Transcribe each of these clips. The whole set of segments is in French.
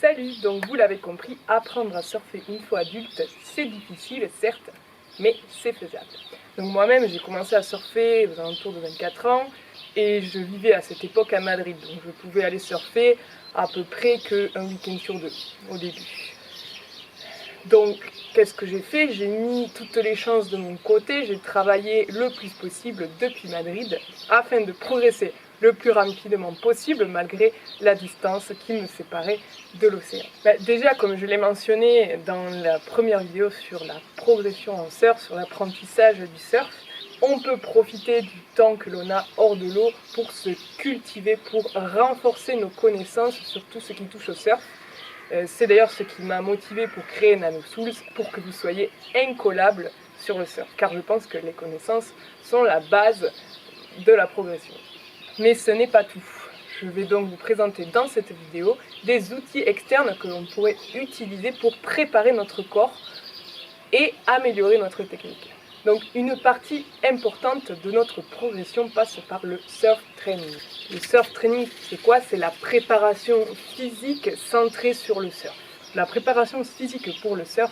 Salut, donc vous l'avez compris, apprendre à surfer une fois adulte, c'est difficile certes, mais c'est faisable. Donc moi-même j'ai commencé à surfer aux alentours de 24 ans et je vivais à cette époque à Madrid, donc je pouvais aller surfer à peu près qu'un week-end sur deux au début. Donc qu'est-ce que j'ai fait? J'ai mis toutes les chances de mon côté, j'ai travaillé le plus possible depuis Madrid afin de progresser le plus rapidement possible malgré la distance qui me séparait de l'océan. Déjà, comme je l'ai mentionné dans la première vidéo sur la progression en surf, sur l'apprentissage du surf, on peut profiter du temps que l'on a hors de l'eau pour se cultiver, pour renforcer nos connaissances sur tout ce qui touche au surf. C'est d'ailleurs ce qui m'a motivé pour créer NanoSools, pour que vous soyez incollables sur le surf, car je pense que les connaissances sont la base de la progression. Mais ce n'est pas tout. Je vais donc vous présenter dans cette vidéo des outils externes que l'on pourrait utiliser pour préparer notre corps et améliorer notre technique. Donc une partie importante de notre progression passe par le surf training. Le surf training, c'est quoi? C'est la préparation physique centrée sur le surf. La préparation physique pour le surf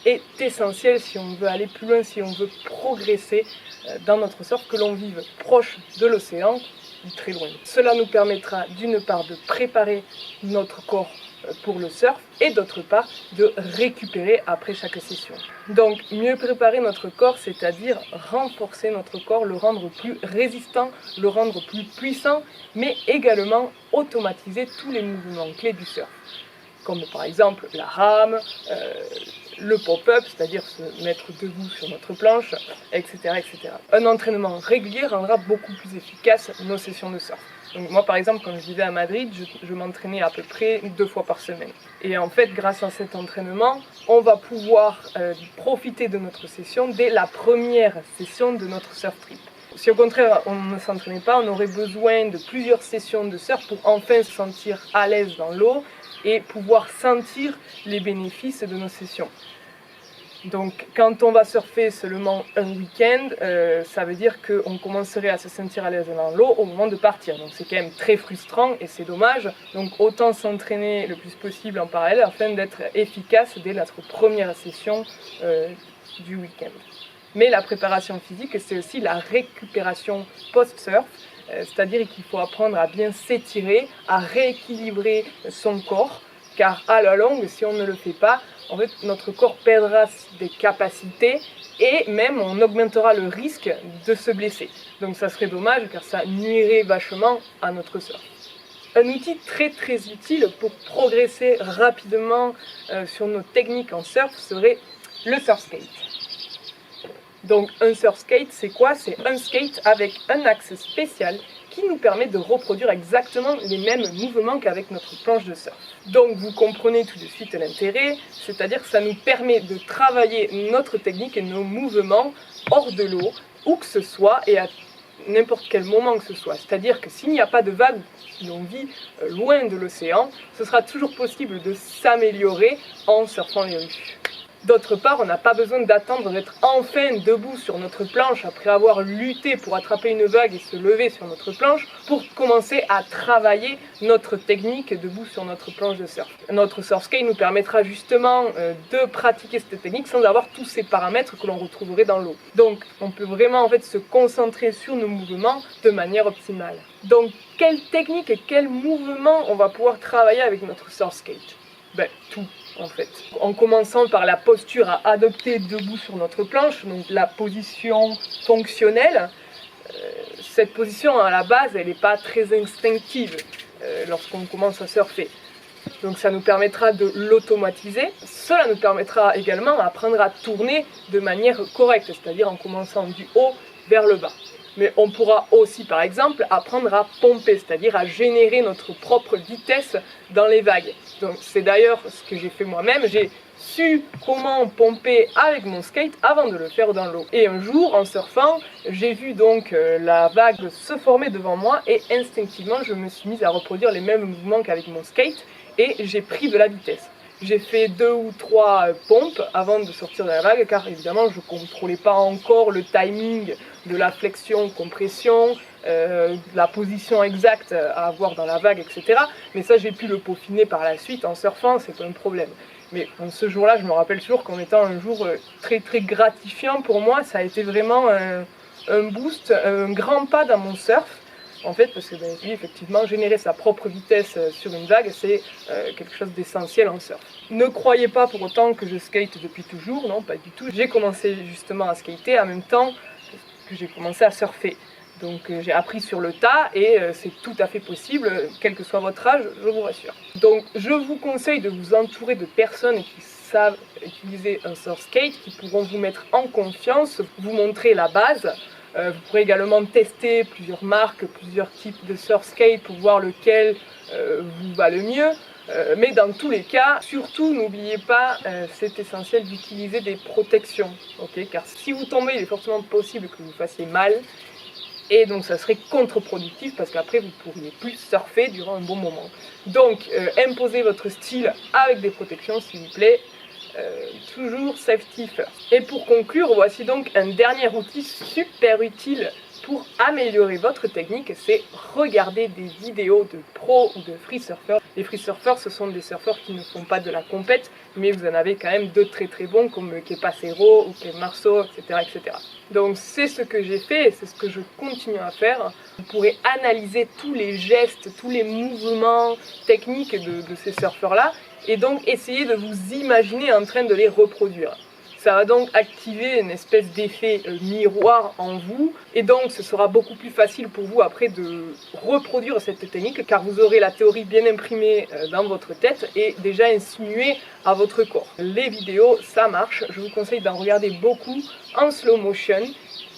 est essentielle si on veut aller plus loin, si on veut progresser dans notre surf, que l'on vive proche de l'océan ou très loin. Cela nous permettra d'une part de préparer notre corps pour le surf et d'autre part de récupérer après chaque session. Donc mieux préparer notre corps, c'est-à-dire renforcer notre corps, le rendre plus résistant, le rendre plus puissant, mais également automatiser tous les mouvements clés du surf, comme par exemple la rame, le pop-up, c'est-à-dire se mettre debout sur notre planche, etc., etc. Un entraînement régulier rendra beaucoup plus efficace nos sessions de surf. Donc moi par exemple, quand je vivais à Madrid, je m'entraînais à peu près 2 fois par semaine. Et en fait, grâce à cet entraînement, on va pouvoir profiter de notre session dès la première session de notre surf trip. Si au contraire on ne s'entraînait pas, on aurait besoin de plusieurs sessions de surf pour enfin se sentir à l'aise dans l'eau et pouvoir sentir les bénéfices de nos sessions. Donc quand on va surfer seulement un week-end, ça veut dire qu'on commencerait à se sentir à l'aise dans l'eau au moment de partir. Donc c'est quand même très frustrant et c'est dommage. Donc autant s'entraîner le plus possible en parallèle afin d'être efficace dès notre première session du week-end. Mais la préparation physique, c'est aussi la récupération post-surf. C'est-à-dire qu'il faut apprendre à bien s'étirer, à rééquilibrer son corps, car à la longue, si on ne le fait pas, en fait, notre corps perdra des capacités et même on augmentera le risque de se blesser. Donc ça serait dommage car ça nuirait vachement à notre surf. Un outil très utile pour progresser rapidement sur nos techniques en surf serait le surf skate. Donc un surf skate, c'est quoi? C'est un skate avec un axe spécial qui nous permet de reproduire exactement les mêmes mouvements qu'avec notre planche de surf. Donc vous comprenez tout de suite l'intérêt, c'est-à-dire que ça nous permet de travailler notre technique et nos mouvements hors de l'eau, où que ce soit et à n'importe quel moment que ce soit. C'est-à-dire que s'il n'y a pas de vagues, si on vit loin de l'océan, ce sera toujours possible de s'améliorer en surfant les rues. D'autre part, on n'a pas besoin d'attendre d'être enfin debout sur notre planche après avoir lutté pour attraper une vague et se lever sur notre planche pour commencer à travailler notre technique debout sur notre planche de surf. Notre surf skate nous permettra justement de pratiquer cette technique sans avoir tous ces paramètres que l'on retrouverait dans l'eau. Donc on peut vraiment en fait se concentrer sur nos mouvements de manière optimale. Donc quelle technique et quel mouvement on va pouvoir travailler avec notre surf skate? Tout en fait. En commençant par la posture à adopter debout sur notre planche, donc la position fonctionnelle. Cette position à la base, elle n'est pas très instinctive lorsqu'on commence à surfer. Donc ça nous permettra de l'automatiser. Cela nous permettra également d'apprendre à tourner de manière correcte, c'est-à-dire en commençant du haut vers le bas. Mais on pourra aussi, par exemple, apprendre à pomper, c'est-à-dire à générer notre propre vitesse dans les vagues. Donc c'est d'ailleurs ce que j'ai fait moi-même. J'ai su comment pomper avec mon skate avant de le faire dans l'eau. Et un jour, en surfant, j'ai vu donc la vague se former devant moi et instinctivement, je me suis mise à reproduire les mêmes mouvements qu'avec mon skate et j'ai pris de la vitesse. J'ai fait 2 ou 3 pompes avant de sortir de la vague car évidemment je ne contrôlais pas encore le timing de la flexion-compression, la position exacte à avoir dans la vague, etc. Mais ça, j'ai pu le peaufiner par la suite en surfant, c'est pas un problème. Mais ce jour-là, je me rappelle toujours comme étant un jour très très gratifiant pour moi. Ça a été vraiment un boost, un grand pas dans mon surf. En fait, parce que oui, effectivement, générer sa propre vitesse sur une vague, c'est quelque chose d'essentiel en surf. Ne croyez pas pour autant que je skate depuis toujours, non, pas du tout. J'ai commencé justement à skater en même temps que j'ai commencé à surfer. Donc j'ai appris sur le tas et c'est tout à fait possible, quel que soit votre âge, je vous rassure. Donc je vous conseille de vous entourer de personnes qui savent utiliser un surf skate, qui pourront vous mettre en confiance, vous montrer la base. Vous pourrez également tester plusieurs marques, plusieurs types de surf skate pour voir lequel vous va le mieux. Mais dans tous les cas, surtout n'oubliez pas, c'est essentiel d'utiliser des protections. Okay, car si vous tombez, il est fortement possible que vous fassiez mal. Et donc ça serait contre-productif parce qu'après vous ne pourriez plus surfer durant un bon moment. Donc imposez votre style avec des protections s'il vous plaît. Toujours safety first. Et pour conclure, voici donc un dernier outil super utile pour améliorer votre technique, c'est regarder des vidéos de pros ou de free surfers. Les free surfers, ce sont des surfeurs qui ne font pas de la compète, mais vous en avez quand même de très très bons comme Kepacero ou Kev Marceau, etc., etc. Donc c'est ce que j'ai fait et c'est ce que je continue à faire. Vous pourrez analyser tous les gestes, tous les mouvements techniques de ces surfeurs-là et donc essayer de vous imaginer en train de les reproduire. Ça va donc activer une espèce d'effet miroir en vous et donc ce sera beaucoup plus facile pour vous après de reproduire cette technique car vous aurez la théorie bien imprimée dans votre tête et déjà insinuée à votre corps. Les vidéos, ça marche, je vous conseille d'en regarder beaucoup en slow motion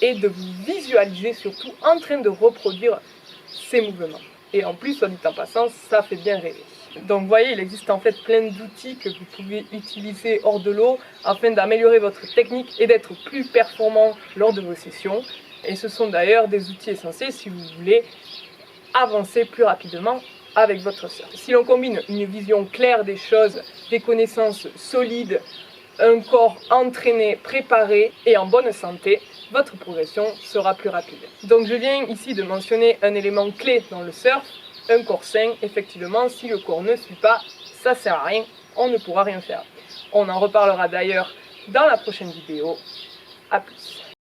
et de vous visualiser surtout en train de reproduire ces mouvements. Et en plus, soit dit en passant, ça fait bien rêver. Donc vous voyez, il existe en fait plein d'outils que vous pouvez utiliser hors de l'eau afin d'améliorer votre technique et d'être plus performant lors de vos sessions. Et ce sont d'ailleurs des outils essentiels si vous voulez avancer plus rapidement avec votre surf. Si l'on combine une vision claire des choses, des connaissances solides, un corps entraîné, préparé et en bonne santé, votre progression sera plus rapide. Donc je viens ici de mentionner un élément clé dans le surf, un corps sain. Effectivement, si le corps ne suit pas, ça sert à rien, on ne pourra rien faire. On en reparlera d'ailleurs dans la prochaine vidéo. A plus.